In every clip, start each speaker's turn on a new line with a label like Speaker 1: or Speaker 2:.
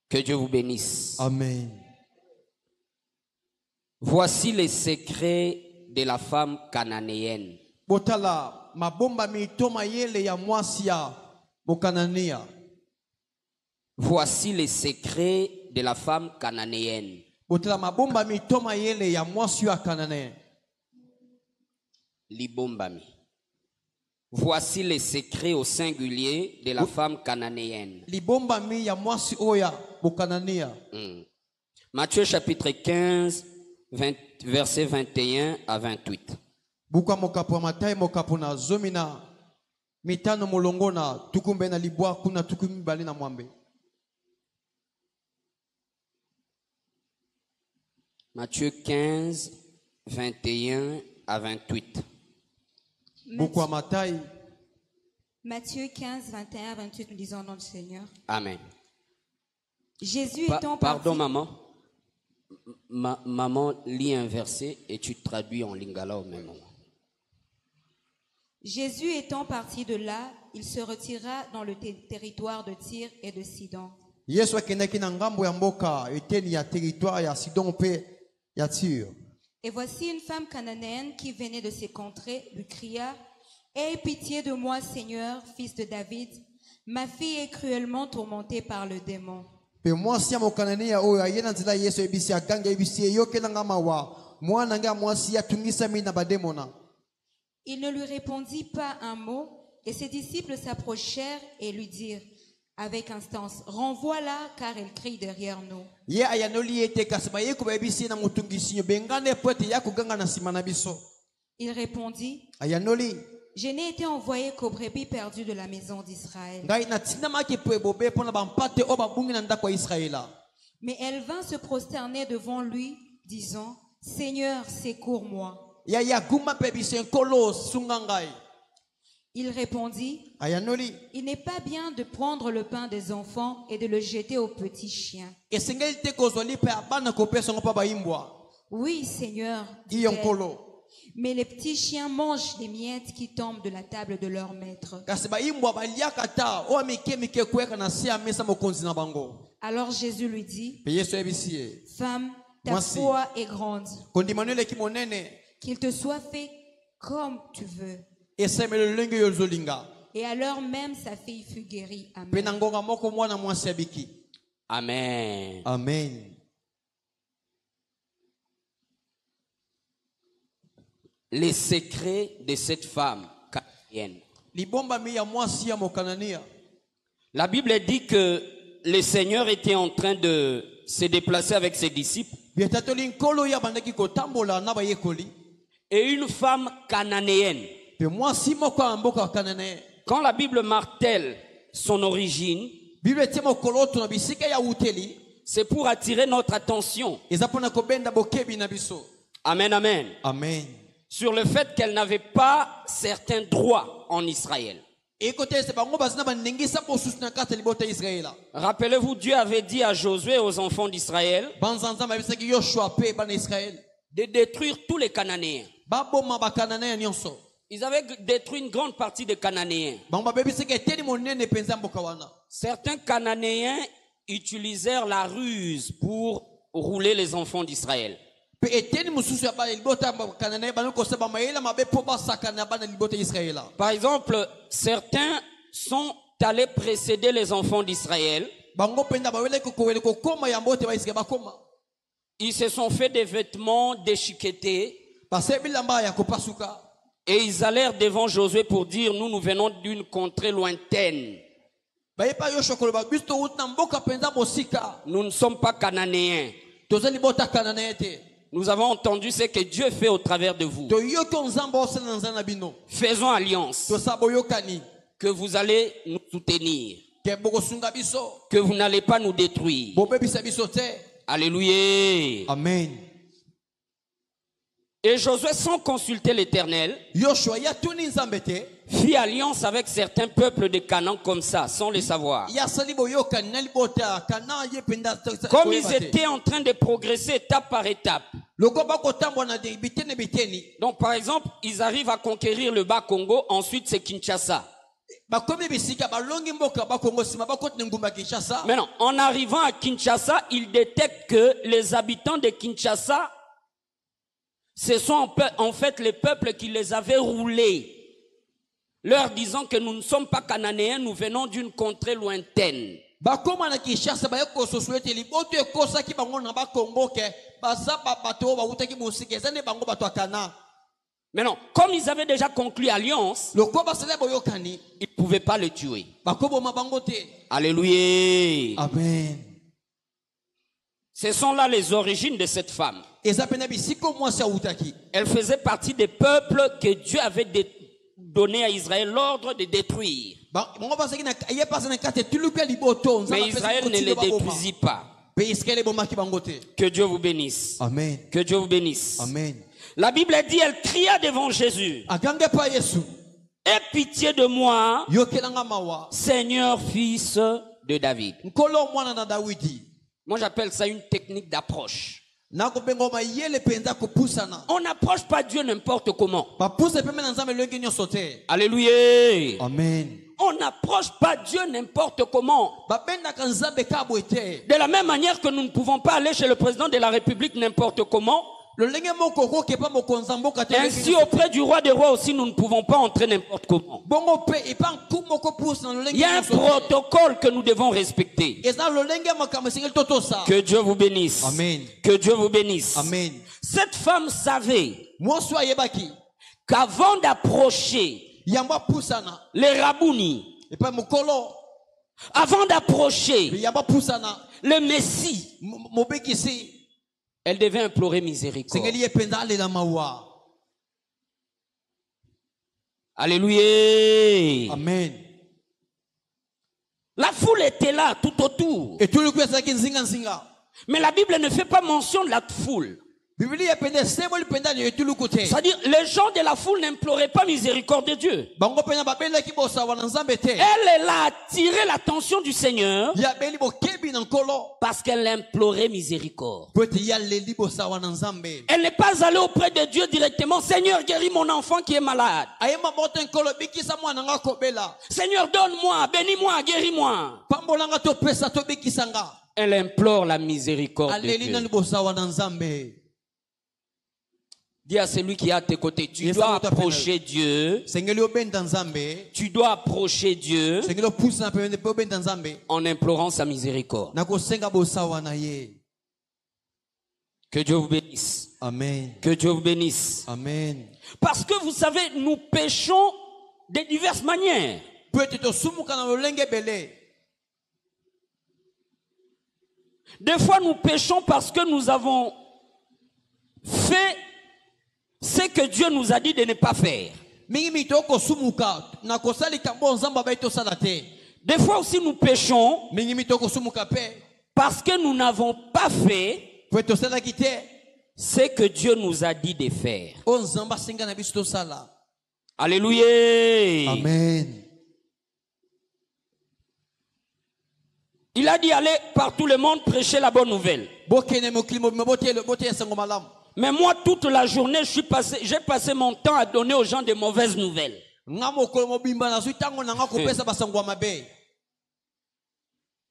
Speaker 1: Que Dieu vous bénisse.
Speaker 2: Amen.
Speaker 1: Voici les secrets de la femme cananéenne.
Speaker 2: Botala mabomba mitoma yele ya mwasi ya Mokanania.
Speaker 1: Voici les secrets de la femme cananéenne.
Speaker 2: Botala mabomba mitoma yele ya mwasi ya Kanane.
Speaker 1: Libombami. Voici les secrets au singulier de la femme cananéenne.
Speaker 2: Libombami ya mwasi oya Mokanania.
Speaker 1: Matthieu chapitre 15, versets 21 à 28.
Speaker 2: Buka mokapo matai mokapo na zomina mitano molongo na tukumbe na libwa kuna tukumi bali na mwambe.
Speaker 1: Matthieu 15, 21 à 28.
Speaker 2: Buka matai.
Speaker 3: Matthieu 15, 21 à 28, nous disons au nom du Seigneur.
Speaker 1: Amen.
Speaker 3: Jésus étant
Speaker 1: Pardon,
Speaker 3: parti...
Speaker 1: maman. Maman lit un verset et tu traduis en lingala au même moment.
Speaker 3: Jésus étant parti de là, il se retira dans le territoire de Tyr et de Sidon.
Speaker 2: Yesu akendaki na ngambo ya mboka eteni ya territoire ya Sidon pe ya Tyr.
Speaker 3: Et voici une femme cananéenne qui venait de ces contrées lui cria: Aie pitié de moi, Seigneur, fils de David, ma fille est cruellement tourmentée par le démon.
Speaker 2: Pe mwasi ya Mokanania oyo ayena nzela Yesu ebisi aganga ebisi yokelanga mawa mwana nga mwasi atungisa mina bademona.
Speaker 3: Il ne lui répondit pas un mot, et ses disciples s'approchèrent et lui dirent avec instance: Renvoie-la, car elle crie derrière nous.
Speaker 2: Ye ayanoli ete kasema ye ko ebisi na mutungisi bengane pote ya kuganga na sima na biso.
Speaker 3: Il répondit:
Speaker 2: Ayanoli
Speaker 3: Je n'ai été envoyé qu'aux brebis perdues de la maison d'Israël.
Speaker 2: ngai na tinama ke po bobe pona bampate o babungi na ndako ya Israela.
Speaker 3: Mais elle vint se prosterner devant lui, disant: Seigneur, secours-moi.
Speaker 2: Ya guma pe biso nkolo sunga ngai.
Speaker 3: Il répondit:
Speaker 2: Ayanoli
Speaker 3: Il n'est pas bien de prendre le pain des enfants et de le jeter aux petits chiens.
Speaker 2: esengeli te kozwali pe abana kopesa ngo pa baimbwa.
Speaker 3: Oui, Seigneur,
Speaker 2: Iyo
Speaker 3: dit-elle,
Speaker 2: nkolo.
Speaker 3: mais les petits chiens mangent les miettes qui tombent de la table de leur maître.
Speaker 2: Kasi baimbwa baliaka ta o mike kweka na se amesa mokonzi na bango.
Speaker 3: Alors Jésus lui dit:
Speaker 2: Pe Yesu ebisi ye.
Speaker 3: Femme, ta
Speaker 2: Voici.
Speaker 3: foi est grande,
Speaker 2: Kondimanuele ki monene
Speaker 3: qu'il te soit fait comme tu veux.
Speaker 2: esemelo lenge yozolinga.
Speaker 3: Et à l'heure même, sa fille fut guérie.
Speaker 2: Pe
Speaker 3: Amen.
Speaker 2: na ngonga moko mwana mwasi abiki.
Speaker 1: Amen.
Speaker 2: Amen.
Speaker 1: Les secrets de cette femme cananéenne.
Speaker 2: Libomba mi ya mwasi ya Mokanania.
Speaker 1: La Bible dit que le Seigneur était en train de se déplacer avec ses disciples
Speaker 2: Bietatoli nkolo ya bandaki kotambola na bayekoli.
Speaker 1: et une femme cananéenne.
Speaker 2: Pe mwasi moko ya mboka Kanane.
Speaker 1: Quand la Bible martèle son origine,
Speaker 2: Bible tie mokolo to na bisika ya uteli.
Speaker 1: c'est pour attirer notre attention.
Speaker 2: Eza pona kobenda bokebi na biso.
Speaker 1: Amen, amen.
Speaker 2: Amen.
Speaker 1: Sur le fait qu'elle n'avait pas certains droits en Israël.
Speaker 2: Écoutez, c'est pas moi bazina banengisa po susna kata libota Israela.
Speaker 1: Rappelez-vous, Dieu avait dit à Josué et aux enfants d'Israël
Speaker 2: Banzanza mabisaki Yoshua pe ban Israël.
Speaker 1: de détruire tous les Cananéens.
Speaker 2: Baboma ba Kanane nyonso.
Speaker 1: Ils avaient détruit une grande partie des Cananéens.
Speaker 2: Bamba bebisaki eteni monene penza mboka wana.
Speaker 1: Certains Cananéens utilisèrent la ruse pour rouler les enfants d'Israël.
Speaker 2: Pe eteni mususu ya ba libota Kanane banoko seba maela mabe po ba sakana ba libota Israela.
Speaker 1: Par exemple, certains sont allés précéder les enfants d'Israël.
Speaker 2: Bango penda bawele ko kowele ko koma ya mbote ba Israela bakoma.
Speaker 1: Ils se sont fait des vêtements déchiquetés
Speaker 2: Parce bilamba ya kopasuka.
Speaker 1: et ils allèrent devant Josué pour dire: nous venons d'une contrée lointaine.
Speaker 2: Bayepa Yoshua ko ba bisto utna mboka penza bosika.
Speaker 1: Nous ne sommes pas Cananéens.
Speaker 2: Toza libota Kanane te.
Speaker 1: Nous avons entendu ce que Dieu fait au travers de vous.
Speaker 2: To yoko nzamba osena nzana bino.
Speaker 1: Faisons alliance
Speaker 2: To saboyokani.
Speaker 1: que vous allez nous soutenir,
Speaker 2: Ke boko sunga biso.
Speaker 1: que vous n'allez pas nous détruire.
Speaker 2: Bobebisa biso te.
Speaker 1: Alléluia.
Speaker 2: Amen.
Speaker 1: Et Josué, sans consulter l'Éternel,
Speaker 2: Yoshua ya tuni nzambe te.
Speaker 1: fit alliance avec certains peuples de Canaan comme ça, sans le savoir.
Speaker 2: Ya sali boyokani na libota kana ye penda.
Speaker 1: Comme ils étaient en train de progresser étape par étape.
Speaker 2: Loko bako tambwa na de bitene biteni.
Speaker 1: Donc par exemple, ils arrivent à conquérir le Bas-Congo, ensuite c'est Kinshasa. Maintenant, en arrivant à Kinshasa, ils détectent que les habitants de Kinshasa, ce sont en fait les peuples qui les avaient roulés, leur disant que nous ne sommes pas cananéens, nous venons d'une contrée lointaine. Maintenant, comme ils avaient déjà conclu alliance, ils ne pouvaient pas le tuer. Alléluia.
Speaker 2: Amen.
Speaker 1: Ce sont là les origines de cette femme. Elle faisait partie des peuples que Dieu avait donné à Israël l'ordre de détruire. Mais Israël ne les détruisit pas. Que Dieu vous bénisse.
Speaker 2: Amen.
Speaker 1: Que Dieu vous bénisse.
Speaker 2: Amen.
Speaker 1: La Bible dit, elle cria devant Jésus. Aie pitié de moi, Seigneur, fils de David. Moi, j'appelle ça une technique d'approche. On n'approche pas Dieu n'importe comment. Alléluia.
Speaker 2: Amen.
Speaker 1: On n'approche pas Dieu n'importe comment. De la même manière que nous ne pouvons pas aller chez le président de la République n'importe comment. Ainsi auprès du roi des rois aussi nous ne pouvons pas entrer n'importe comment. Il y a un protocole que nous devons respecter. Que Dieu vous bénisse.
Speaker 2: Amen.
Speaker 1: Que Dieu vous bénisse.
Speaker 2: Amen.
Speaker 1: Cette femme savait qu'avant d'approcher les Rabouni, avant d'approcher le Messie, elle devait implorer miséricorde. Alléluia.
Speaker 2: Amen.
Speaker 1: La foule était là tout autour. Mais la Bible ne fait pas mention de la foule. C'est-à-dire, les gens de la foule n'imploraient pas miséricorde de Dieu. Elle a attiré l'attention du Seigneur parce qu'elle implorait miséricorde. Elle n'est pas allée auprès de Dieu directement. Seigneur, guéris mon enfant qui est malade. Seigneur, donne-moi, bénis-moi, guéris-moi. Elle implore la miséricorde de Dieu. Dis à celui qui est à tes côtés, tu dois approcher Dieu. Tu dois approcher Dieu en implorant sa miséricorde. Que Dieu vous bénisse.
Speaker 2: Amen.
Speaker 1: Que Dieu vous bénisse.
Speaker 2: Amen.
Speaker 1: Parce que vous savez, nous péchons de diverses manières. Des fois, nous péchons parce que nous avons fait ce que Dieu nous a dit de ne pas faire. Des fois aussi nous péchons parce que nous n'avons pas fait ce que Dieu nous a dit de faire. Alléluia.
Speaker 2: Amen.
Speaker 1: Il a dit allez par tout le monde prêcher la bonne nouvelle. Mais moi, toute la journée, j'ai passé mon temps à donner aux gens de mauvaises nouvelles.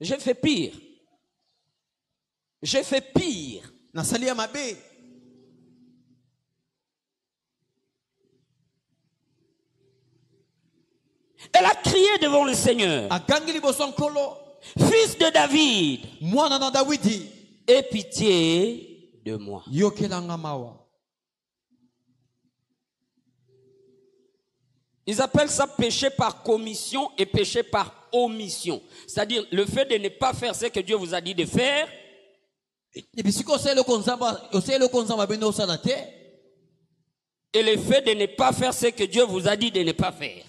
Speaker 1: J'ai fait pire. J'ai fait pire. Elle a crié devant le Seigneur. Fils de David, aie pitié de moi. Ils appellent ça péché par commission et péché par omission. C'est-à-dire le fait de ne pas faire ce que Dieu vous a dit de faire. Et le fait de ne pas faire ce que Dieu vous a dit de ne pas faire.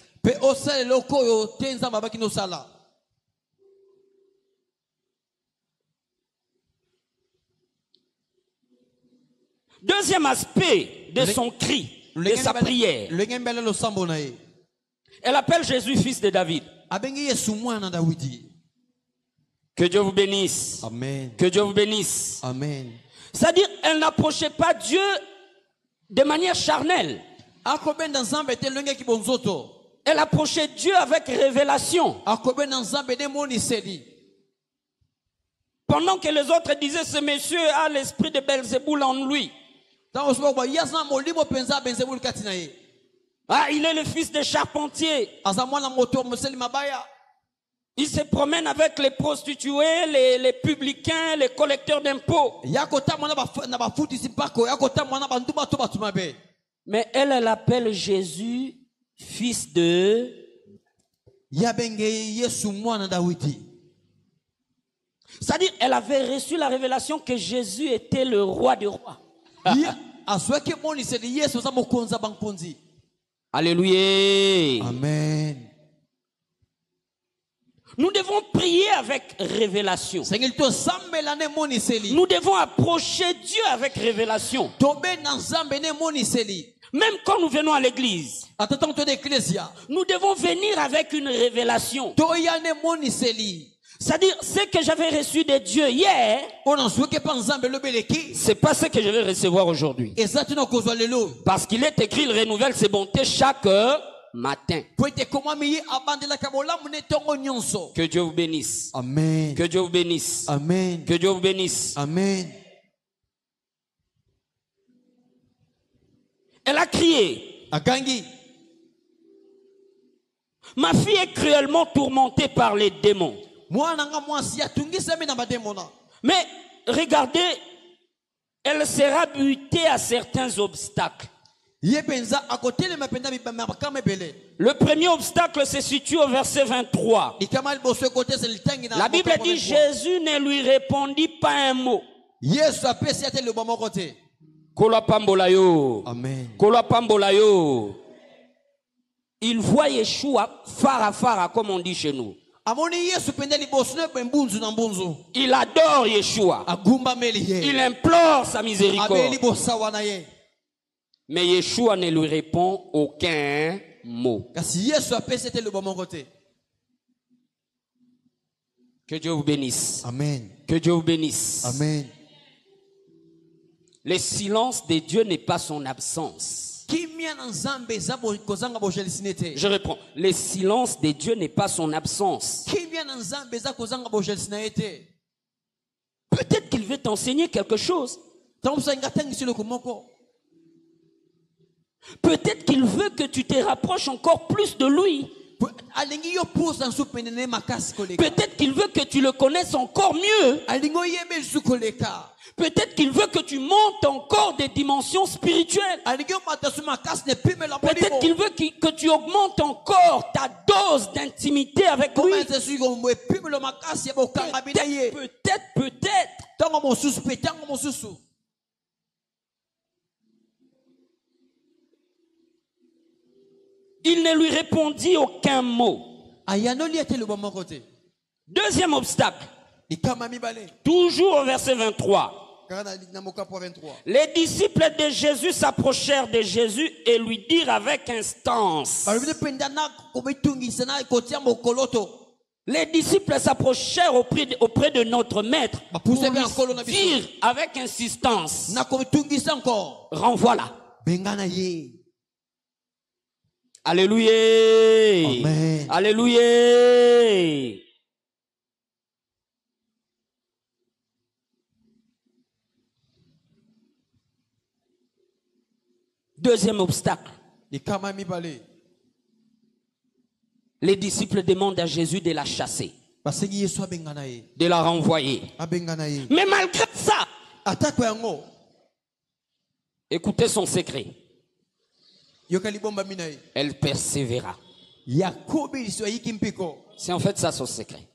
Speaker 1: Deuxième aspect de son cri, de sa prière. Elle appelle Jésus fils de David. Que Dieu vous bénisse.
Speaker 2: Amen.
Speaker 1: Que Dieu vous bénisse.
Speaker 2: Amen.
Speaker 1: C'est-à-dire, elle n'approchait pas Dieu de manière charnelle. Elle approchait Dieu avec révélation. Pendant que les autres disaient, ce monsieur a l'esprit de Belzéboul en lui. Ah, il est le fils des charpentiers. Il se promène avec les prostituées, les publicains, les collecteurs d'impôts. Mais elle appelle Jésus fils de... C'est-à-dire, elle avait reçu la révélation que Jésus était le roi des rois. Alléluia.
Speaker 2: Amen.
Speaker 1: Nous devons prier avec révélation. Nous devons approcher Dieu avec révélation. Même quand nous venons à l'église, nous devons venir avec une révélation. C'est-à-dire, ce que j'avais reçu de Dieu hier, c'est pas ce que je vais recevoir aujourd'hui. Parce qu'il est écrit, il renouvelle ses bontés chaque matin. Que Dieu vous bénisse.
Speaker 2: Amen.
Speaker 1: Que Dieu vous bénisse.
Speaker 2: Amen.
Speaker 1: Que Dieu vous bénisse.
Speaker 2: Amen.
Speaker 1: Elle a crié. Ma fille est cruellement tourmentée par les démons. Mais regardez, elle sera butée à certains obstacles. Le premier obstacle se situe au verset 23. La Bible dit, Jésus ne lui répondit pas un mot.
Speaker 2: Amen.
Speaker 1: Il voit Yeshua fara, comme on dit chez nous. Il adore Yeshua. Il implore sa miséricorde. Mais Yeshua ne lui répond aucun mot. Que Dieu vous bénisse.
Speaker 2: Amen.
Speaker 1: Que Dieu vous bénisse.
Speaker 2: Amen.
Speaker 1: Le silence de Dieu n'est pas son absence. Je reprends. Le silence de Dieu n'est pas son absence. Peut-être qu'il veut t'enseigner quelque chose. Peut-être qu'il veut que tu te rapproches encore plus de lui. Peut-être qu'il veut que tu le connaisses encore mieux. Peut-être qu'il veut que tu montes encore des dimensions spirituelles. Peut-être qu'il veut que tu augmentes encore ta dose d'intimité avec lui. Peut-être. Il ne lui répondit aucun mot. Deuxième obstacle. Toujours au verset 23. Les disciples de Jésus s'approchèrent de Jésus et lui dirent avec instance. Les disciples s'approchèrent auprès de notre maître pour lui dire avec insistance, renvoie-la. Alléluia.
Speaker 2: Amen.
Speaker 1: Alléluia. Deuxième obstacle. Les disciples demandent à Jésus de la chasser, de la renvoyer. Mais malgré ça, écoutez son secret. Elle persévéra. C'est en fait ça son secret.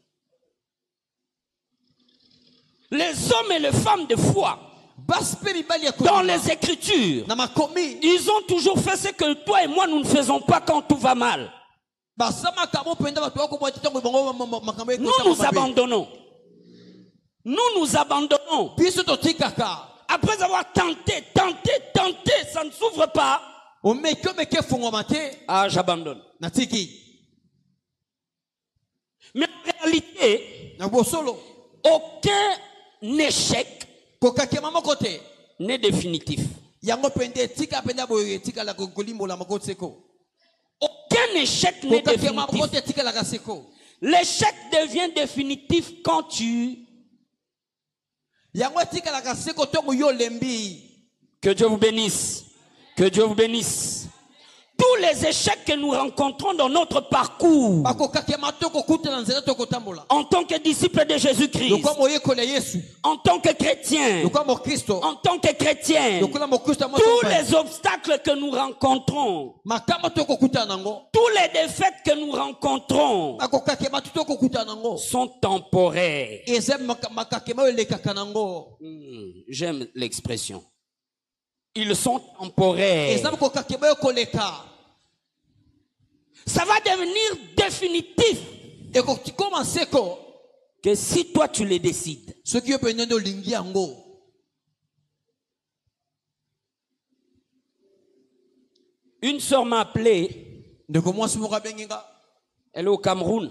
Speaker 1: Les hommes et les femmes de foi dans les Écritures, ils ont toujours fait ce que toi et moi nous ne faisons pas quand tout va mal. Nous nous abandonnons. Nous abandonnons. Après avoir tenté, ça ne s'ouvre pas. Ah, j'abandonne. Mais en réalité, aucun échec n'est définitif. Aucun Aucun échec n'est définitif. L'échec devient définitif quand tu... Que Dieu vous bénisse. Que Dieu vous bénisse. Tous les échecs que nous rencontrons dans notre parcours en tant que disciples de Jésus-Christ, en tant que chrétiens, en tant que chrétiens, tous les obstacles que nous rencontrons, tous les défaites que nous rencontrons sont temporaires. J'aime l'expression. Ils sont temporaires. Ça va devenir définitif que si toi tu les décides. Une sœur m'a appelé. Elle est au Cameroun.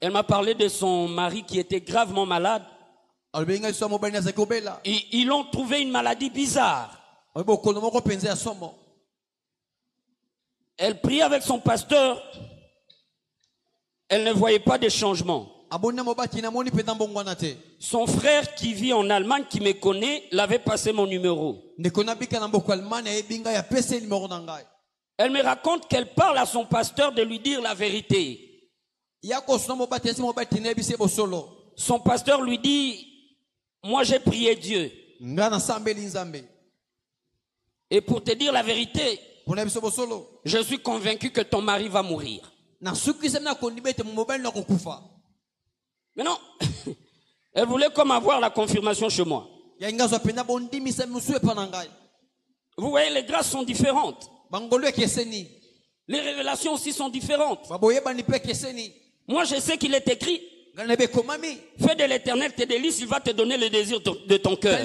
Speaker 1: Elle m'a parlé de son mari qui était gravement malade. Ils l'ont trouvé une maladie bizarre. Elle priait avec son pasteur. Elle ne voyait pas de changement. Son frère qui vit en Allemagne, qui me connaît, l'avait passé mon numéro. Elle me raconte qu'elle parle à son pasteur de lui dire la vérité. Son pasteur lui dit, moi j'ai prié Dieu. Et pour te dire la vérité, je suis convaincu que ton mari va mourir. Mais non, elle voulait comme avoir la confirmation chez moi. Vous voyez, les grâces sont différentes. Les révélations aussi sont différentes. Moi, je sais qu'il est écrit, fais de l'Éternel tes délices, il va te donner le désir de ton cœur.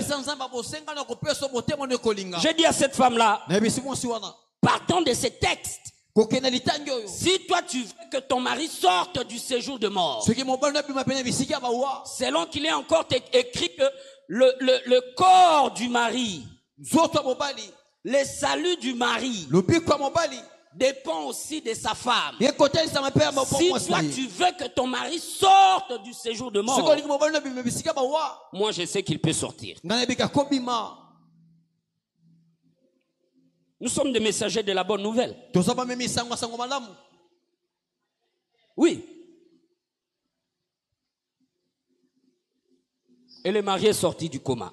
Speaker 1: J'ai dit à cette femme-là, partant de ces textes, si toi tu veux que ton mari sorte du séjour de mort, selon qu'il est encore écrit que le corps du mari, le salut du mari dépend aussi de sa femme. Si toi tu veux que ton mari sorte du séjour de mort, moi je sais qu'il peut sortir. Nous sommes des messagers de la bonne nouvelle. Oui. Et le mari est sorti du coma.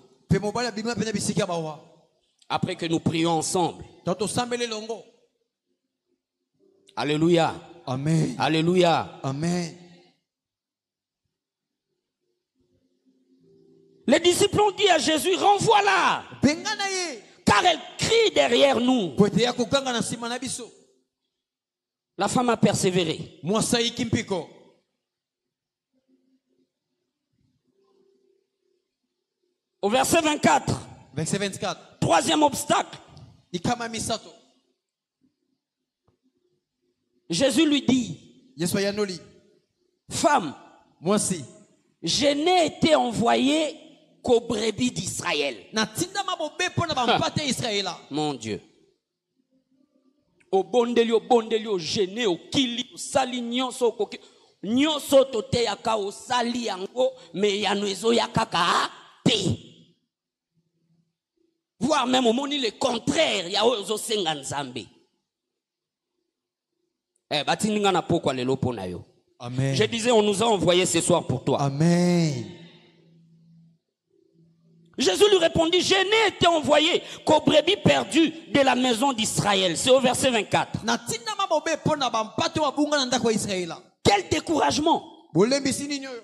Speaker 1: Après que nous prions ensemble. Alléluia.
Speaker 2: Amen.
Speaker 1: Alléluia.
Speaker 2: Amen.
Speaker 1: Les disciples ont dit à Jésus, renvoie-la. Car elle crie derrière nous. La femme a persévéré. Au verset 24. Troisième obstacle. Jésus lui dit, femme, je n'ai été envoyé qu'aux brebis d'Israël. Mon Dieu. Au bondelio, gêné, au kili, au sali, nyonso, nyonso tote yaka, au sali yango, mais yanouezo yakaka, pi. Voire même au moni le contraire, ya ozo senga nzambe. Batininga na pokwa lelo pona yo.
Speaker 2: Amen.
Speaker 1: Je disais, on nous a envoyé ce soir pour toi.
Speaker 2: Amen.
Speaker 1: Jésus lui répondit, je n'ai été envoyé qu'aux brebis perdues de la maison d'Israël. C'est au verset 24. Quel découragement.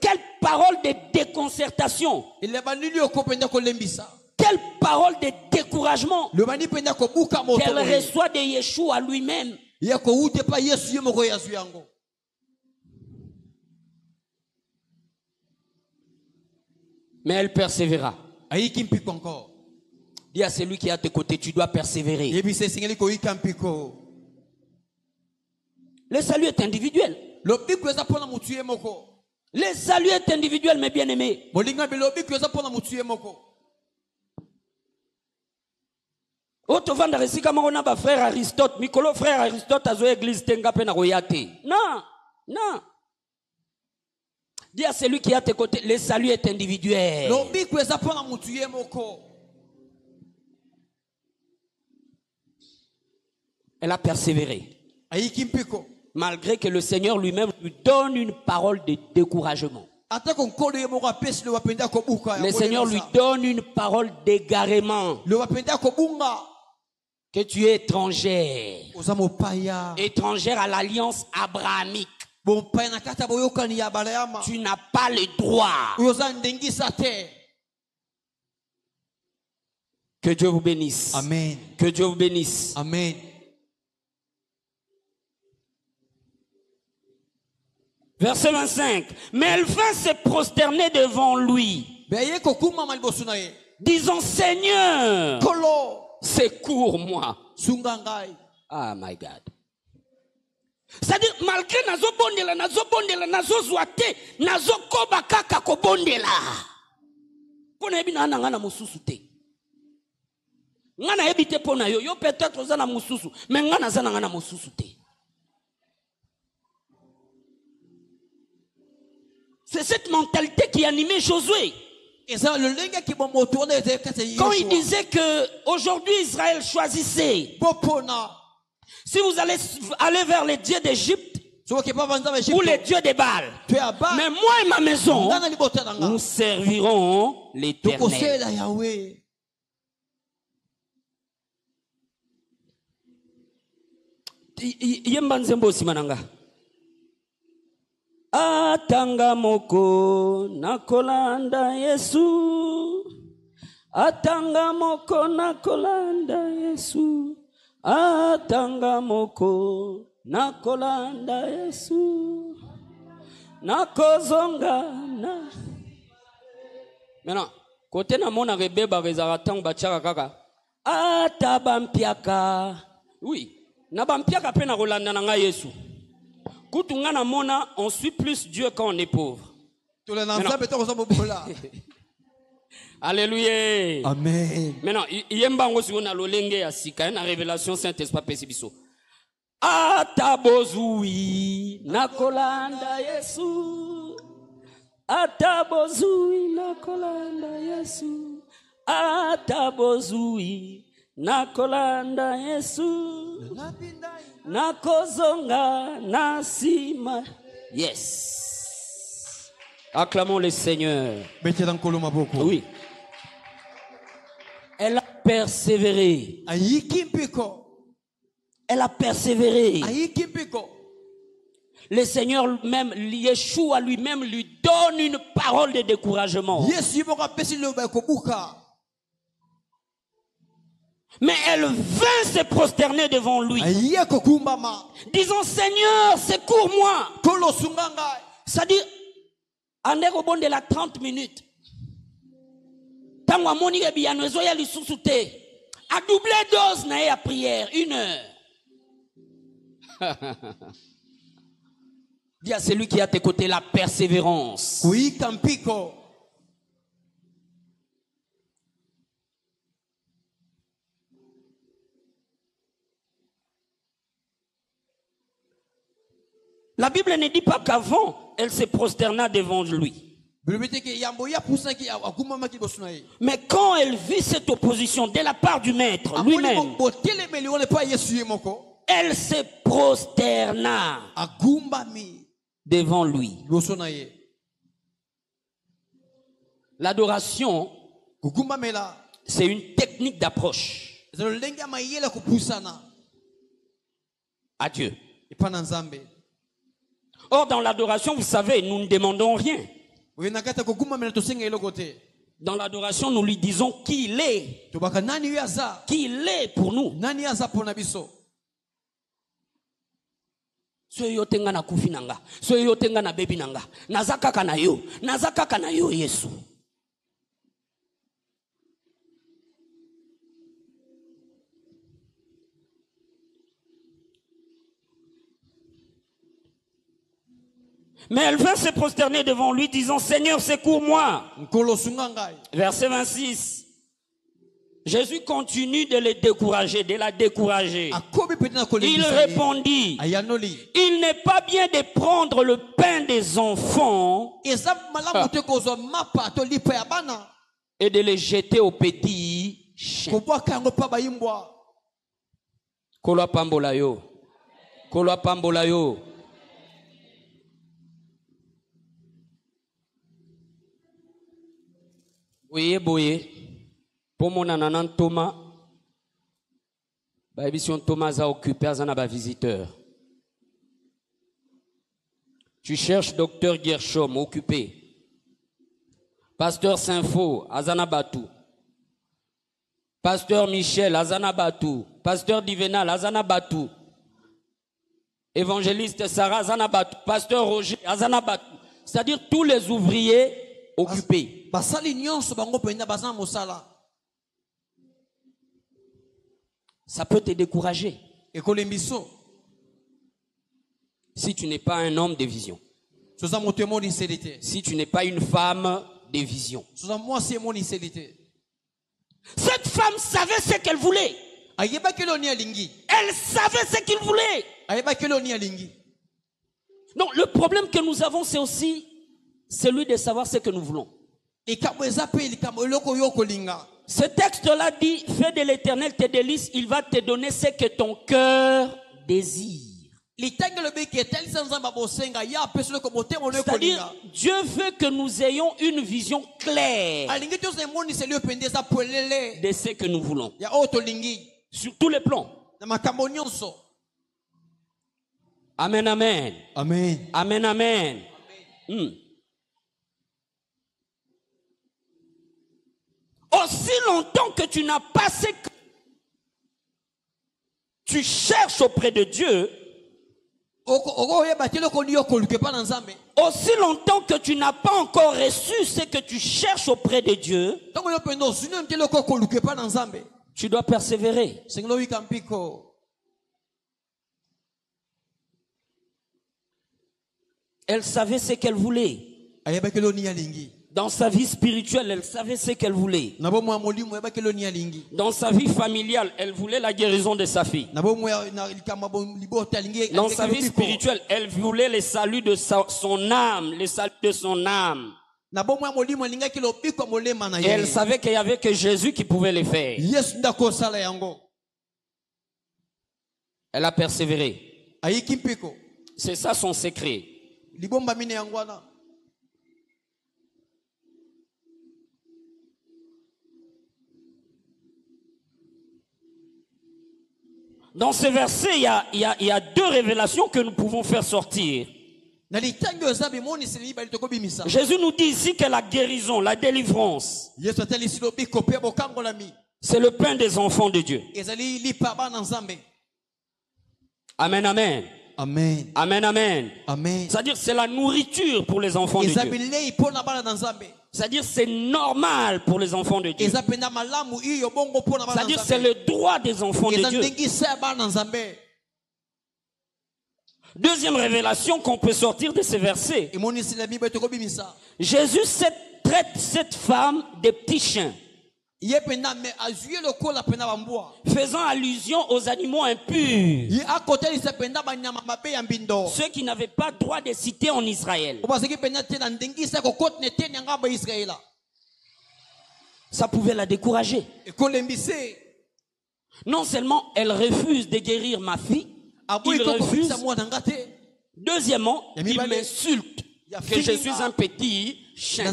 Speaker 1: Quelle parole de déconcertation. Quelle parole de découragement qu'elle reçoit de Yeshua lui-même. Mais elle persévéra. Dis à celui qui est à tes côtés, tu dois persévérer. Le salut est individuel. Le salut est individuel, mes bien-aimés. Otovanda resika marona ba frère Aristote, Mikolo frère Aristote azo église tenga pe na royate. Non, non. Dis à celui qui est à tes côtés, le salut est individuel. Elle a persévéré. Malgré que le Seigneur lui-même lui donne une parole de découragement. Le Seigneur lui donne une parole d'égarement. Que tu es étrangère. Étrangère à l'alliance abrahamique. Tu n'as pas le droit. Que Dieu vous bénisse.
Speaker 2: Amen.
Speaker 1: Que Dieu vous bénisse.
Speaker 2: Amen.
Speaker 1: Verset 25. Mais elle vint se prosterner devant lui, disant, Seigneur, secours-moi. Ah, my God. C'est-à-dire, malgré nazo bondela, nazo zoate, nazo koba kaka ko bondela. Pona ebi na ngana mususu te. Ngana ebi te pona yo, yo peut-être zana mususu, mais ngana zana ngana mususu te. C'est cette mentalité qui animait Josué. Quand il disait que aujourd'hui Israël choisissait, si vous allez aller vers les dieux d'Égypte ou les dieux des Baals, mais moi et ma maison, nous servirons l'Éternel. Yemba nzembo simananga. Atanga moko nakolanda Yesu. Atanga moko nakolanda Yesu. Atanga moko nakolanda Yesu. Nakozonga na. Maintenant, côté na mona rebeba rezara tang bachaka kaka. Atabampiaka. Oui, na bampiaka pe na kolanda na nga Yesu. On suit plus Dieu quand on est pauvre. Alléluia.
Speaker 2: Amen.
Speaker 1: Maintenant, yembango si on a l'olenge ya sika na révélation Saint-Esprit pesibiso. Atabozui nakolanda Yesu. Atabozui nakolanda Yesu. Atabozui nakolanda Yesu. Nakozonga nasima. Yes. Acclamons le Seigneur. Oui. Elle a persévéré. Elle a persévéré. Le Seigneur même, Yeshua lui-même lui donne une parole de découragement. Mais elle vint se prosterner devant lui, disant, Seigneur, secours-moi. C'est-à-dire, on est au bon de la 30 minutes. Tant que mon a doublé dose na ya prière, 1 heure. Dis à celui qui est à tes côtés la persévérance.
Speaker 2: Oui, Campiko.
Speaker 1: La Bible ne dit pas qu'avant, elle se prosterna devant lui. Mais quand elle vit cette opposition de la part du maître lui-même, elle se prosterna devant lui. L'adoration, c'est une technique d'approche à Dieu. Or, dans l'adoration, vous savez, nous ne demandons rien. Dans l'adoration, nous lui disons qui il est. Qui il est pour nous. Soyo tenga na kufi nanga. Soyo tenga na baby nanga. Nazaka na yo. Nazaka na yo Yesu. Mais elle vint se prosterner devant lui, disant, Seigneur, secours-moi. Verset 26. Jésus continue de les décourager, de la décourager.
Speaker 2: Akobi peut na kolebisa
Speaker 1: Il
Speaker 2: ye.
Speaker 1: répondit,
Speaker 2: Ayanoli.
Speaker 1: il n'est pas bien de prendre le pain des enfants
Speaker 2: Eza malamu te kozwa mapa to lipa ya bana.
Speaker 1: et de les jeter aux petits chiens.
Speaker 2: Kobwaka yango pa bayimbwa.
Speaker 1: Kolwa pambola yo. Kolwa pambola yo. Boye boye. Pour mon ananan Thomas. Bah, si Thomas a occupé un visiteur. Tu cherches docteur Gershom, occupé. Pasteur Saint-Faux, Azana Batou. Pasteur Michel, Azana Batou. Pasteur Divenal, Azana Batou. Évangéliste Sarah, Azana Batou. Pasteur Roger, Azana Batou. C'est-à-dire tous les ouvriers occupés. Ça peut te décourager. Si tu n'es pas un homme de vision. Si tu n'es pas une femme de vision. Cette femme savait ce qu'elle voulait. Elle savait ce qu'il voulait. Donc le problème que nous avons, c'est aussi celui de savoir ce que nous voulons. Ce texte-là dit, fais de l'Éternel tes délices, il va te donner ce que ton cœur désire. C'est-à-dire, Dieu veut que nous ayons une vision claire de ce que nous voulons. Sur tous les plans. Amen, amen.
Speaker 2: Amen.
Speaker 1: Amen, amen. Aussi longtemps que tu n'as pas ce que tu cherches auprès de Dieu, aussi longtemps que tu n'as pas encore reçu ce que tu cherches auprès de Dieu, tu dois persévérer. Elle savait ce qu'elle voulait. Dans sa vie spirituelle, elle savait ce qu'elle voulait. Dans sa vie familiale, elle voulait la guérison de sa fille. Dans sa vie spirituelle, elle voulait le salut de son âme, le salut de son âme. Et elle savait qu'il n'y avait que Jésus qui pouvait le faire. Elle a persévéré. C'est ça son secret. Dans ce verset, il y a deux révélations que nous pouvons faire sortir. Jésus nous dit ici que la guérison, la délivrance, c'est le pain des enfants de Dieu. Amen, amen.
Speaker 2: Amen.
Speaker 1: Amen, amen.
Speaker 2: Amen.
Speaker 1: C'est-à-dire c'est la nourriture pour les enfants de Dieu. C'est-à-dire c'est normal pour les enfants de Dieu. C'est-à-dire c'est le droit des enfants de Dieu. Deuxième révélation qu'on peut sortir de ce verset. Jésus traite cette femme des petits chiens. Faisant allusion aux animaux impurs. Ceux qui n'avaient pas droit de citer en Israël. Ça pouvait la décourager. Non seulement elle refuse de guérir ma fille, il refuse. Deuxièmement, il m'insulte que je suis un petit chien.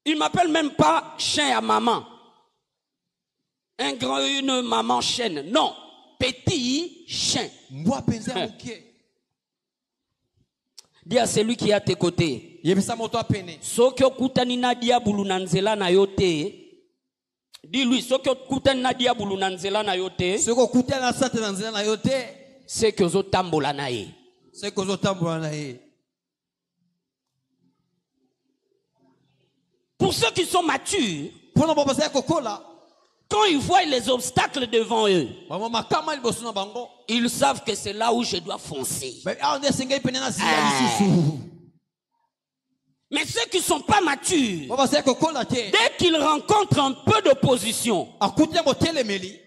Speaker 1: Il ne m'appelle même pas chien à maman. Une maman chienne. Non. Petit chien. Dis à celui qui est à tes côtés. Soki okutani na diabulu na nzela na yote. Dis-lui, soki okutani na diabulu na nzela na yote. C'est que ozotambola na ye. Pour ceux qui sont matures, quand ils voient les obstacles devant eux, ils savent que c'est là où je dois foncer. Mais ceux qui ne sont pas matures,
Speaker 2: Baba c'est kokola te.
Speaker 1: dès qu'ils rencontrent un peu d'opposition,
Speaker 2: Akutia motelemeli.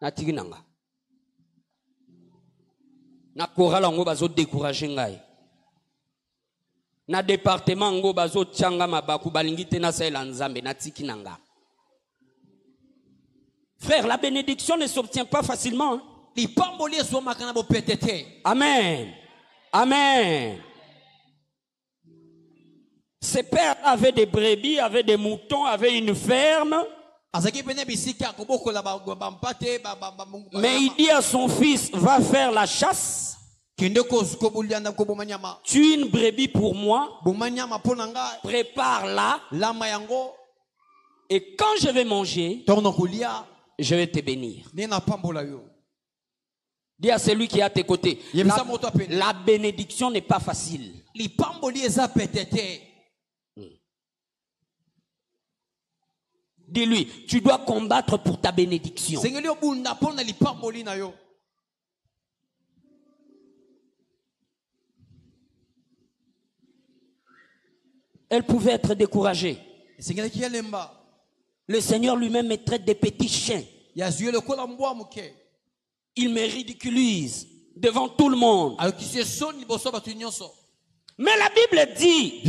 Speaker 1: natiki nanga. Na chorale ngo bazo décourager ngai. Na département ngo bazo tianga mabaku balingi te na saela nzambe natiki nanga. Frère, la bénédiction ne s'obtient pas facilement. Hein? Amen. Amen. Ses pères avaient des brebis, avaient des moutons, avaient une ferme. Mais il dit à son fils, va faire la chasse. Tue une brebis pour moi. Prépare-la. Et quand je vais manger, je vais te bénir. Dis à celui qui est à tes côtés, la bénédiction n'est pas facile. Dis-lui, tu dois combattre pour ta bénédiction. Elle pouvait être découragée. Le Seigneur lui-même me traite des petits chiens. Il me ridiculise devant tout le monde. Mais la Bible dit,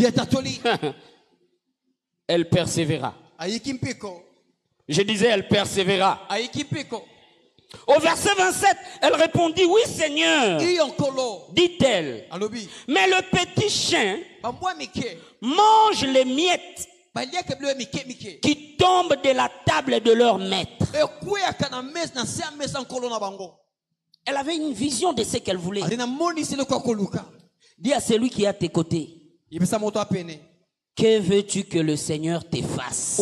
Speaker 1: elle persévéra. Je disais, elle persévéra. Au verset 27, elle répondit, oui Seigneur, dit-elle. Mais le petit chien mange les miettes qui tombent de la table de leur maître. Elle avait une vision de ce qu'elle voulait. Dis à celui qui est à tes côtés, que veux-tu que le Seigneur te fasse?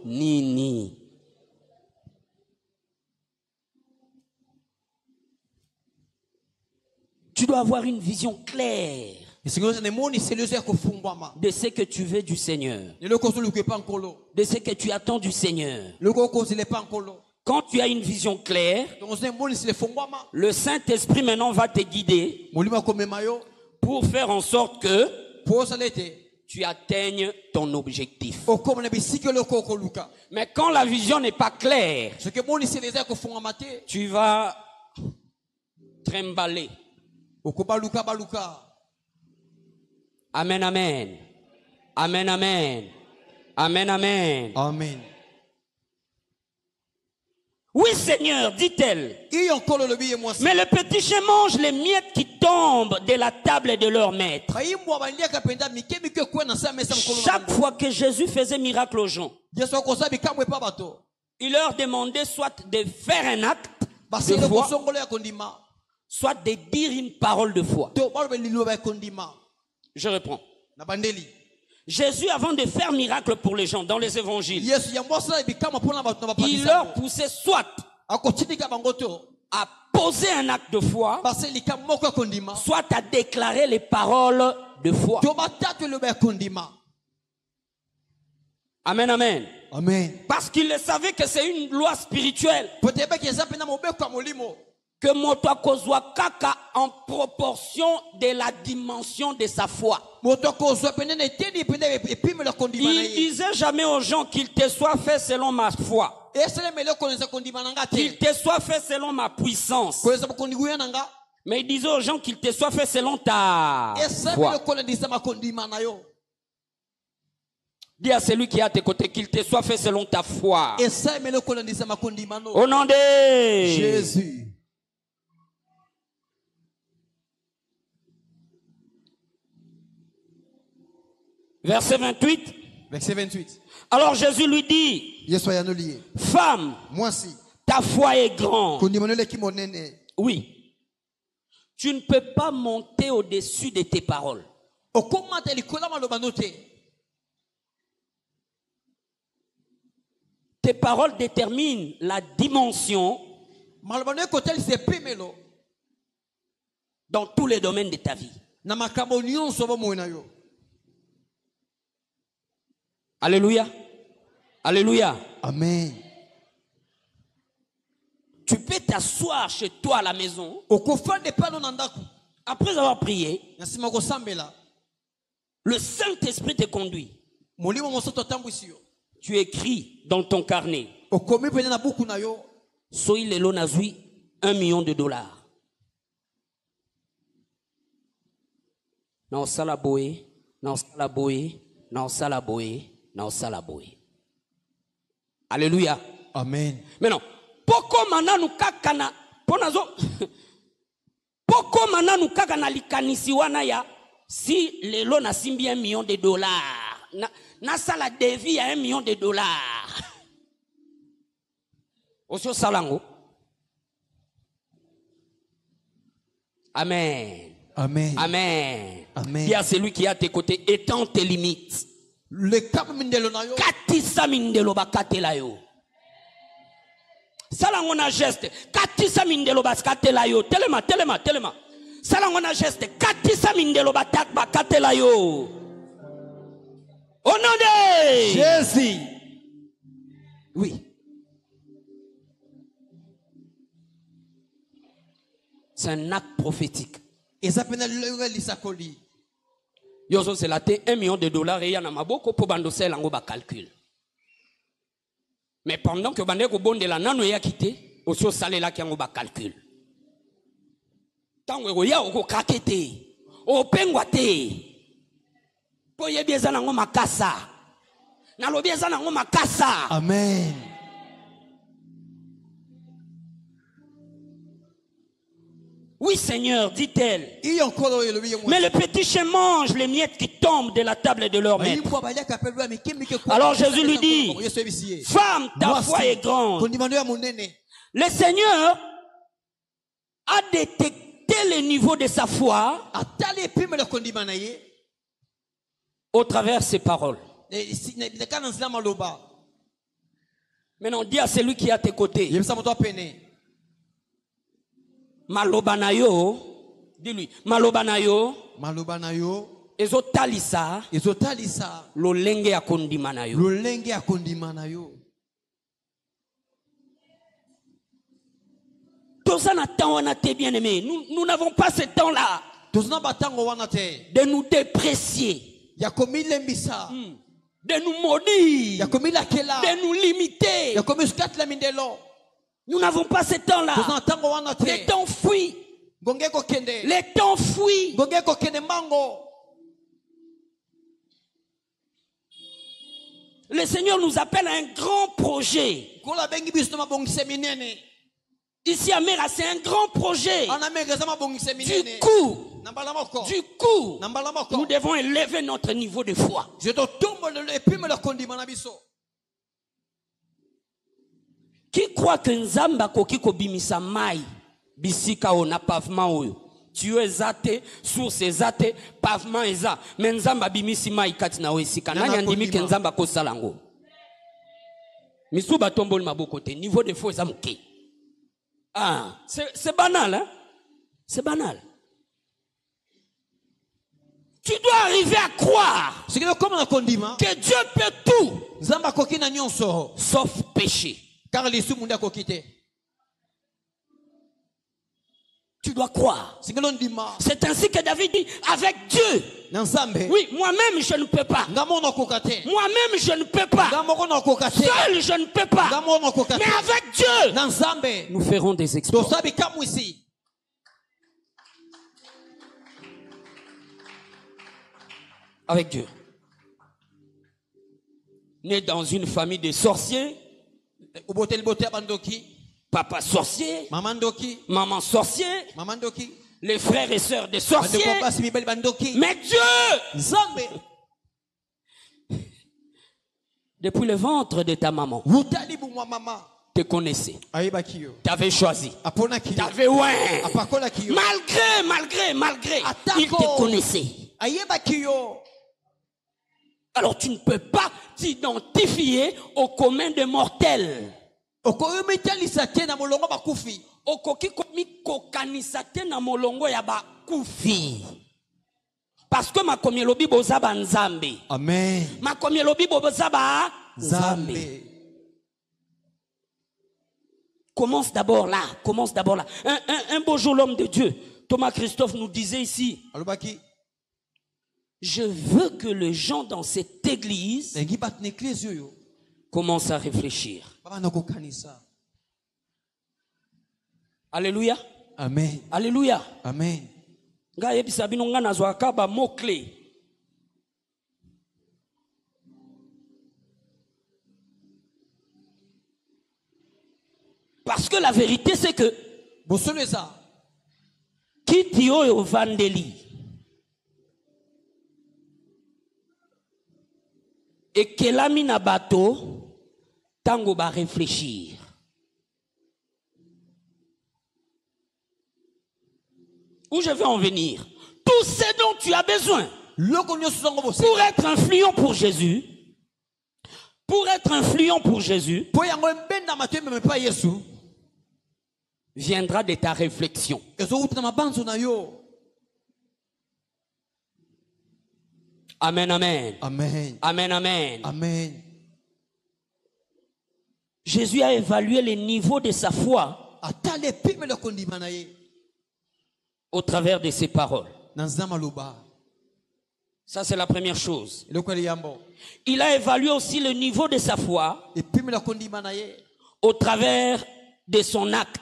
Speaker 1: Nini. Tu dois avoir une vision claire de ce que tu veux du Seigneur, de ce que tu attends du Seigneur. Quand tu as une vision claire, le Saint-Esprit maintenant va te guider pour faire en sorte que tu atteignes ton objectif. Mais quand la vision n'est pas claire, tu vas trimballer. Amen, amen. Amen, amen. Amen, amen.
Speaker 2: Amen.
Speaker 1: Oui, Seigneur, dit-elle. Mais le petit chien mange les miettes qui tombent de la table de leur maître. Chaque fois que Jésus faisait miracle aux gens, il leur demandait soit de faire un acte de foi, soit de dire une parole de foi. Je reprends. Jésus, avant de faire miracle pour les gens dans les évangiles, il leur poussait soit à poser un acte de foi, soit à déclarer les paroles de foi. Amen, amen.
Speaker 2: Amen.
Speaker 1: Parce qu'il savait que c'est une loi spirituelle. Que Motokozwa Kaka en proportion de la dimension de sa foi. Il disait jamais aux gens qu'il te soit fait selon ma foi. Qu'il te soit fait selon ma puissance. Mais il disait aux gens qu'il te soit fait selon ta foi. Dis à celui qui est à tes côtés qu'il te soit fait selon ta foi. Au nom de
Speaker 2: Jésus.
Speaker 1: Verset 28.
Speaker 2: Verset 28.
Speaker 1: Alors Jésus lui dit, femme, ta foi est grande. Oui. Tu ne peux pas monter au-dessus de tes paroles. Tes paroles déterminent la dimension dans tous les domaines de ta vie. Alléluia. Alléluia.
Speaker 2: Amen.
Speaker 1: Tu peux t'asseoir chez toi à la maison.
Speaker 2: okofande pano na ndako
Speaker 1: Après avoir prié,
Speaker 2: na nsima kosambela
Speaker 1: le Saint-Esprit te conduit.
Speaker 2: molimo mosoto otambwisi yo
Speaker 1: Tu écris dans ton carnet.
Speaker 2: okomi pene na buku na yo
Speaker 1: Soy lelo nazui $1 million. Na osala boye, na osala boye, na osala boye, na osala boye. Alléluia.
Speaker 2: amen.
Speaker 1: Maintenant, poko mananu kaka na ponazo poko mananu kaka na likanisi wana ya si lelo na simbi $1 million na sala devi ya $1 million. Osio salango. Amen.
Speaker 2: Amen.
Speaker 1: Amen.
Speaker 2: Amen.
Speaker 1: Dis à celui qui est à tes côtés, étends tes limites.
Speaker 2: Le cap mindelo na yo
Speaker 1: Katisa mindelo bakatela yo. Salango na geste. Katisa mindelo bakatela yo. Telema. Salango na geste. Katisa mindelo bakatela yo. Au nom de
Speaker 2: Jésus.
Speaker 1: Oui. C'est un acte prophétique.
Speaker 2: Eza pena le lisakoli.
Speaker 1: Yozo c'est la $1 million et yana maboko pour bandose lango ba calcul. Mais pendant que bandeko bonde la nano ya quitté, osio sale la ki yango ba calcul. Tango ya oko kakete, o pengwa te. Po ye bieza nango makasa. Na lo bieza nango makasa.
Speaker 2: Amen.
Speaker 1: Oui Seigneur, dit-elle.
Speaker 2: Mais
Speaker 1: Mais le petit chien mange les miettes qui tombent de la table de leur maître. Alors Jésus lui dit, femme, ta foi est grande. Le Seigneur a détecté le niveau de sa foi au travers de ses paroles. Maintenant, dis à celui qui est à tes côtés, Malobanayo, dis-lui, Malobanayo, ezotalisa, lolenge akondimanayo. Tosana tawana te bien aimé. Nous n'avons pas ce temps-là de nous déprécier, de nous maudire, de nous limiter. Nous n'avons pas ce temps-là. Les temps fuient. Les temps fuient. Le Seigneur nous appelle à un grand projet. Ici à Mera, c'est un grand projet. Du coup, nous devons élever notre niveau de foi. Qui croit que Nzamba koki kobimisa mai bisika ona pavement oyo tu es athée sur ces athées pavement eza mais Nzamba bimisi mai kati na esika nani andimi ke Nzamba ko salango misuba tombol maboko te niveau de foi eza muke. Ah c'est banal hein, c'est banal. Tu dois arriver à croire que Dieu peut tout sauf péché.
Speaker 2: Car les sous monde a quitté.
Speaker 1: Tu dois croire. C'est ainsi que David dit avec Dieu. Oui, moi-même je ne peux pas. Moi-même je ne peux pas. Seul je ne peux pas. Mais avec Dieu, nous ferons des exploits. Avec Dieu. Né dans une famille de sorciers. Papa sorcier, maman sorcier, les frères et sœurs des sorciers. Mais Dieu, depuis le ventre de ta maman, te connaissait, t'avais choisi, t'avais ouais. Malgré, il te connaissait. Alors tu ne peux pas t'identifier au commun des mortels. Parce que ma komielobi bozaba nzambe.
Speaker 2: Amen.
Speaker 1: Ma komielobi bozaba nzambe. Commence d'abord là. Commence d'abord là. Un beau jour, l'homme de Dieu, Thomas Christophe, nous disait ici, je veux que les gens dans cette église commencent à réfléchir. Alléluia.
Speaker 2: Amen.
Speaker 1: Alléluia.
Speaker 2: Amen.
Speaker 1: Parce que la vérité, c'est que Kiti oyo vandeli et kelami na bato tango ba réfléchir. Où je vais en venir? Tout ce dont tu as besoin pour être influent pour Jésus, viendra de ta réflexion. Amen, amen.
Speaker 2: Amen.
Speaker 1: Amen, amen.
Speaker 2: Amen.
Speaker 1: Jésus a évalué le niveau de sa foi au travers de ses paroles. Ça, c'est la première chose. Il a évalué aussi le niveau de sa foi au travers de son acte.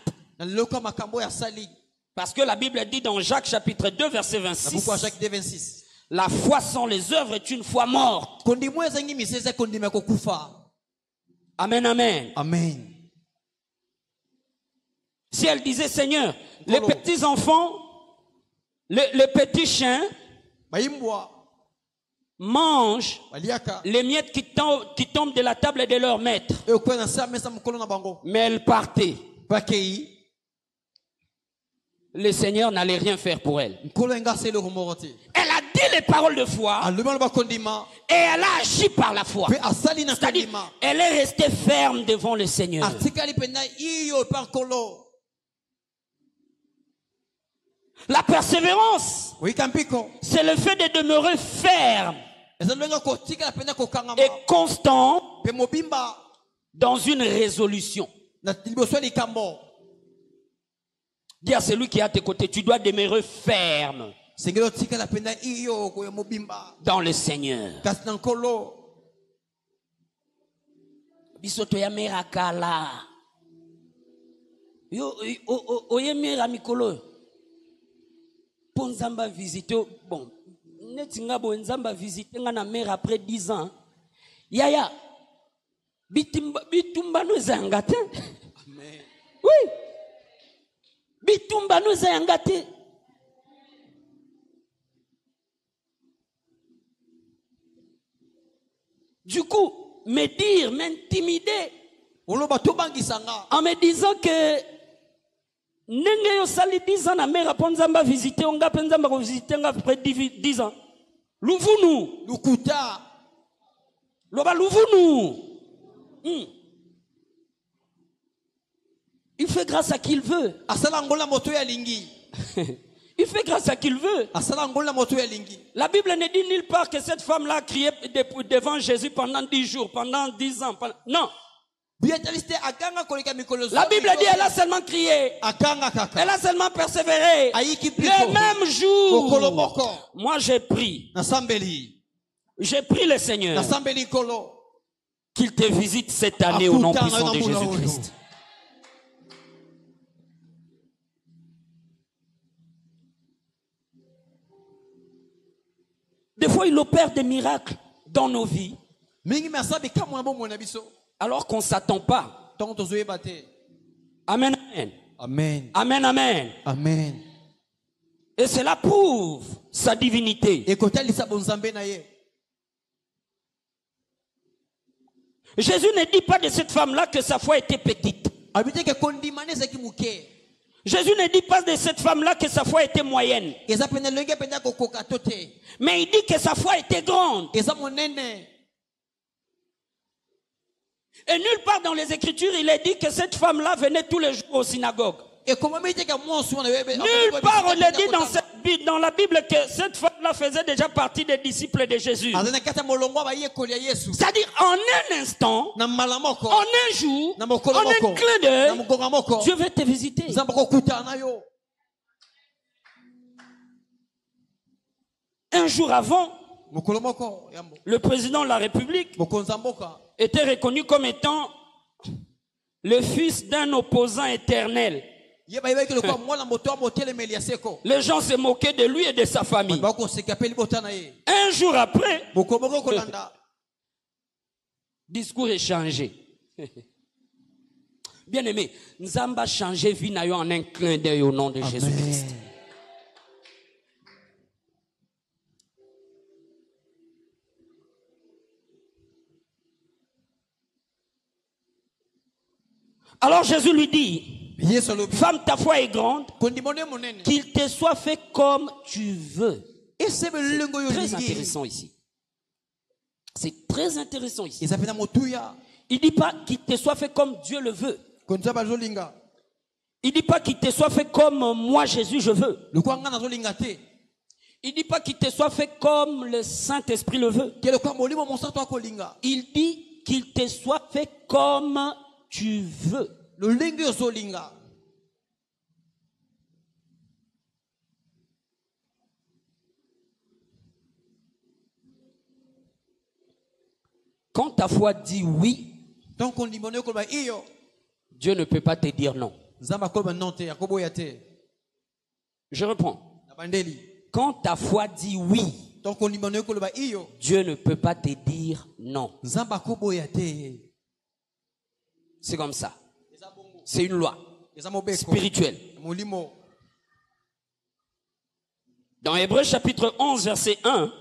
Speaker 1: Parce que la Bible dit dans Jacques chapitre 2 verset 26, la foi sans les œuvres est une foi morte. Amen, amen.
Speaker 2: Amen.
Speaker 1: Si elle disait, Seigneur, les petits enfants, les petits chiens mangent les miettes qui tombent de la table de leur maître. Mais elle partait. Le Seigneur n'allait rien faire pour elle. Elle a dit les paroles de foi et elle a agi par la foi. C'est-à-dire, elle est restée ferme devant le Seigneur. La persévérance, c'est le fait de demeurer ferme et constant dans une résolution. Dis à celui qui est à tes côtés, tu dois demeurer ferme dans le Seigneur. Bisoto ya merakala. Yo oye mera mikolo. Ponzamba visite bon. Netinga bo nzamba visite nga na mère après 10 ans. Yaya. Bitumba no zangate. Amen. Oui. Bitumba no zangate. Du coup, m'intimider en me disant que nenge yo sali 10 ans na mère ponzamba visiter on ga penzamba ko visiter nga après 10 ans. Louvunu, lukuta. Loba louvunu. Il fait grâce à qui il veut. Il fait grâce à qui il veut. La Bible ne dit nulle part que cette femme-là a crié devant Jésus pendant 10 jours, pendant 10 ans. Non. La Bible dit elle a seulement crié. Elle a seulement persévéré. Le même jour, moi j'ai prié. J'ai prié le Seigneur qu'il te visite cette année au nom puissant de Jésus-Christ. Des fois, il opère des miracles dans nos vies. Alors qu'on ne s'attend pas. Amen, amen.
Speaker 2: Amen.
Speaker 1: Amen, amen.
Speaker 2: Amen.
Speaker 1: Et cela prouve sa divinité. Jésus ne dit pas de cette femme-là que sa foi était petite. Jésus ne dit pas de cette femme-là que sa foi était moyenne. Mais il dit que sa foi était grande. Et nulle part dans les Écritures, il est dit que cette femme-là venait tous les jours aux synagogues. Nulle part on est dit dans la Bible que cette femme-là là faisait déjà partie des disciples de Jésus. C'est-à-dire, en un instant, en un jour, en un clin d'œil, Dieu veut te visiter. Un jour avant, le président de la République était reconnu comme étant le fils d'un opposant éternel. Les gens se moquaient de lui et de sa famille. Un jour après, discours est changé. Bien aimé, nous avons changé vie en un clin d'œil au nom de Jésus-Christ. Alors Jésus lui dit, femme, ta foi est grande, qu'il te soit fait comme tu veux. C'est très intéressant ici. C'est très intéressant ici. Il ne dit pas qu'il te soit fait comme Dieu le veut. Il ne dit pas qu'il te soit fait comme moi Jésus je veux. Il ne dit pas qu'il te soit fait comme le Saint-Esprit le veut. Il dit qu'il te soit fait comme tu veux. Quand ta foi dit oui, Dieu ne peut pas te dire non. Je reprends. Quand ta foi dit oui, Dieu ne peut pas te dire non. C'est comme ça. C'est une loi spirituelle. Dans Hébreux chapitre 11, verset 1,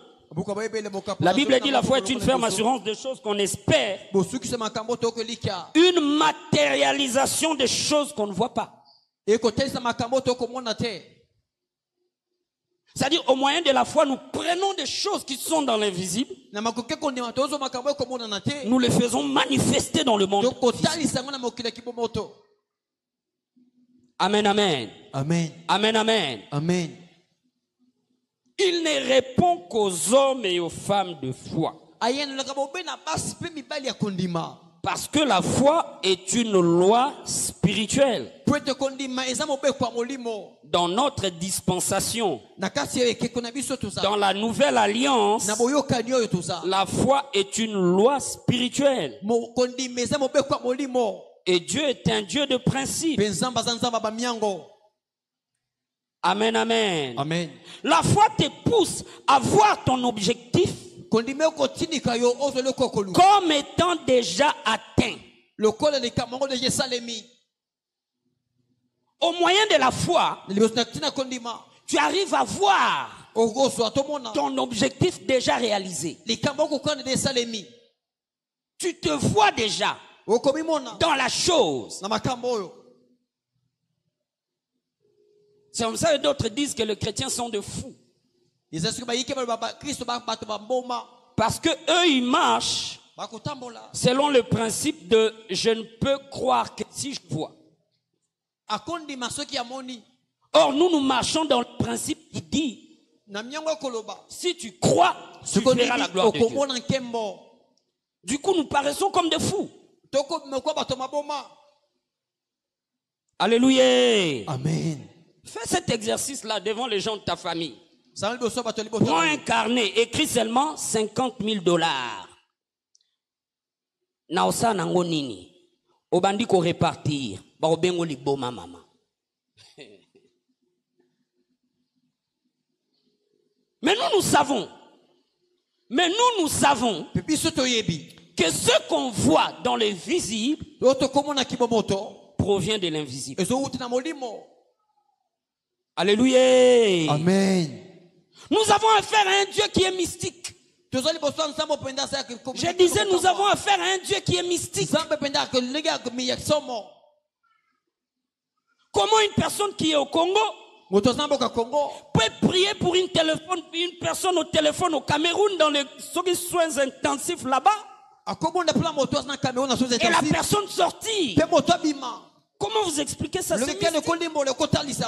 Speaker 1: la Bible dit la foi est une ferme assurance de choses qu'on espère, une matérialisation des choses qu'on ne voit pas. C'est-à-dire, au moyen de la foi, nous prenons des choses qui sont dans l'invisible, nous les faisons manifester dans le monde. Amen, amen.
Speaker 2: Amen.
Speaker 1: Amen, amen.
Speaker 2: Amen.
Speaker 1: Il ne répond qu'aux hommes et aux femmes de foi. Parce que la foi est une loi spirituelle. Dans notre dispensation, dans la nouvelle alliance, la foi est une loi spirituelle. Et Dieu est un Dieu de principe. Amen, amen.
Speaker 2: Amen.
Speaker 1: La foi te pousse à voir ton objectif comme étant déjà atteint. Au moyen de la foi, tu arrives à voir ton objectif déjà réalisé. Tu te vois déjà dans la chose. C'est comme ça que d'autres disent que les chrétiens sont de fous. Parce que eux, ils marchent selon le principe de je ne peux croire que si je vois. Or, nous marchons dans le principe qui dit si tu crois, tu verras la gloire de Dieu. Du coup, nous paraissons comme des fous. Alléluia.
Speaker 2: Amen.
Speaker 1: Fais cet exercice-là devant les gens de ta famille. Prends un carnet, écris seulement $50,000. Naosa nango nini. Obandi ko répartir. Ba obengo liboma mama. Mais nous savons que ce qu'on voit dans le visible provient de l'invisible. Alléluia.
Speaker 2: Amen.
Speaker 1: Nous avons affaire à un Dieu qui est mystique. Je disais, nous avons affaire à un Dieu qui est mystique. Comment une personne qui est au Congo peut prier pour une personne au téléphone au Cameroun dans les soins intensifs là-bas et la personne sortie? Comment vous expliquez ça? Dis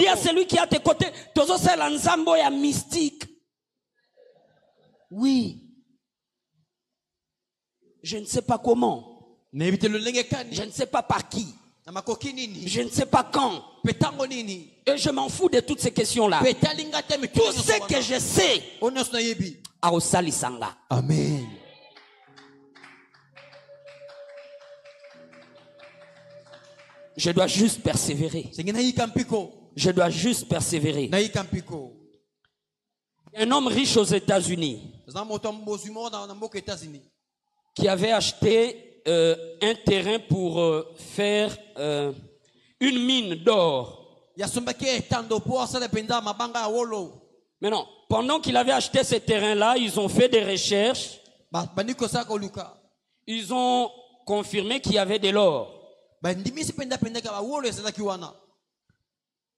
Speaker 1: à celui qui est à tes côtés, Tozo c'est l'ensemble mystique. Oui. Je ne sais pas comment. Je ne sais pas par qui. Je ne sais pas quand. Et je m'en fous de toutes ces questions-là. Tout ce que je sais, Aosali Sanga.
Speaker 2: Amen.
Speaker 1: Je dois juste persévérer. Je dois juste persévérer. Un homme riche aux États-Unis qui avait acheté un terrain pour faire une mine d'or. Maintenant, pendant qu'il avait acheté ce terrain-là, ils ont fait des recherches. Ils ont confirmé qu'il y avait de l'or.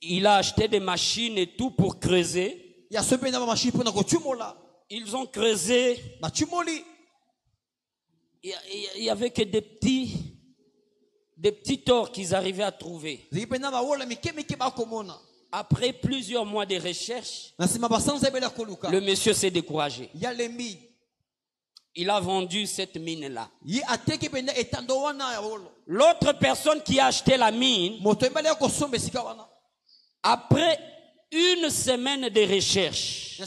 Speaker 1: Il a acheté des machines et tout pour creuser. Ils ont creusé. Il y avait que des petits ors qu'ils arrivaient à trouver. Après plusieurs mois de recherche, le monsieur s'est découragé. Il a vendu cette mine-là. L'autre personne qui a acheté la mine, après une semaine de recherche,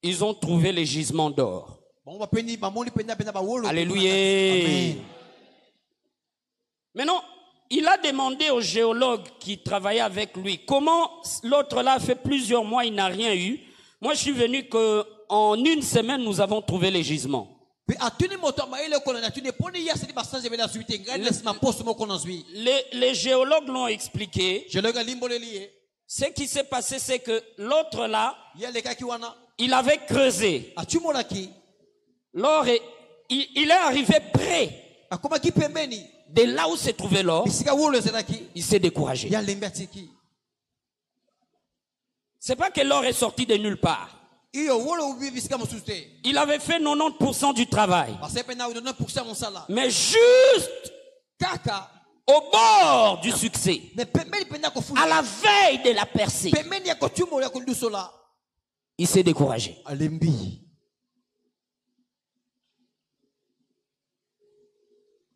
Speaker 1: ils ont trouvé les gisements d'or. Alléluia.
Speaker 2: Amen.
Speaker 1: Maintenant, il a demandé au géologue qui travaillait avec lui comment l'autre là fait plusieurs mois, il n'a rien eu. Moi, je suis venu qu'en une semaine, nous avons trouvé les gisements. Les géologues l'ont expliqué. Ce qui s'est passé, c'est que l'autre là, il avait creusé. L'or, il est arrivé près de là où se trouvait l'or. Il s'est découragé. C'est pas que l'or est sorti de nulle part. Il avait fait 90% du travail. Mais juste au bord du succès, à la veille de la percée, il s'est découragé.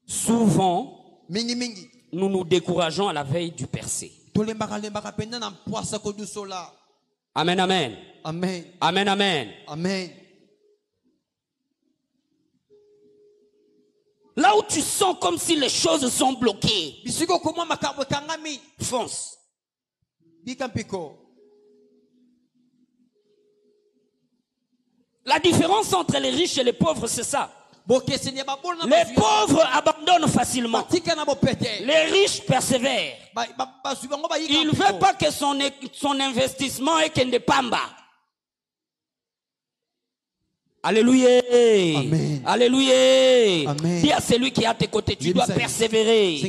Speaker 1: Souvent, nous nous décourageons à la veille du percé. Amen, amen.
Speaker 2: Amen.
Speaker 1: Amen, amen.
Speaker 2: Amen.
Speaker 1: Là où tu sens comme si les choses sont bloquées, fonce. La différence entre les riches et les pauvres, c'est ça. Les pauvres abandonnent facilement. Les riches persévèrent. Il ne veut pas que son investissement est qu'un de pamba. Alléluia.
Speaker 2: Amen.
Speaker 1: Alléluia.
Speaker 2: Amen.
Speaker 1: Dis à celui qui est à tes côtés, tu dois persévérer.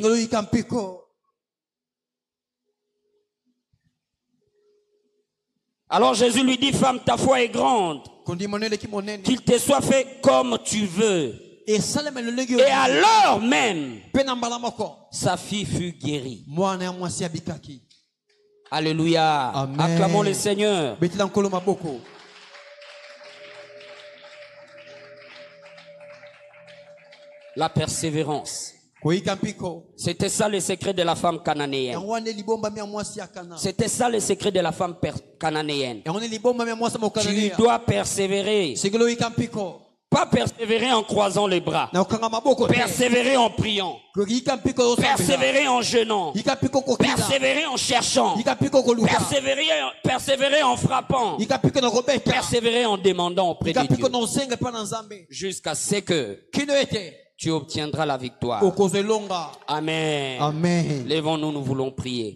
Speaker 1: Alors Jésus lui dit, femme, ta foi est grande. Qu'il te soit fait comme tu veux. Et alors même, sa fille fut guérie. Alléluia.
Speaker 2: Amen.
Speaker 1: Acclamons le Seigneur. La persévérance. C'était ça le secret de la femme cananéenne. C'était ça le secret de la femme cananéenne. Tu dois persévérer. Pas persévérer en croisant les bras. Persévérer en priant. Persévérer en jeûnant. Persévérer en cherchant. Persévérer en frappant. Persévérer en demandant auprès de Dieu. Jusqu'à ce que tu obtiendras la victoire. Amen.
Speaker 2: Amen.
Speaker 1: Lèvons-nous, nous voulons prier.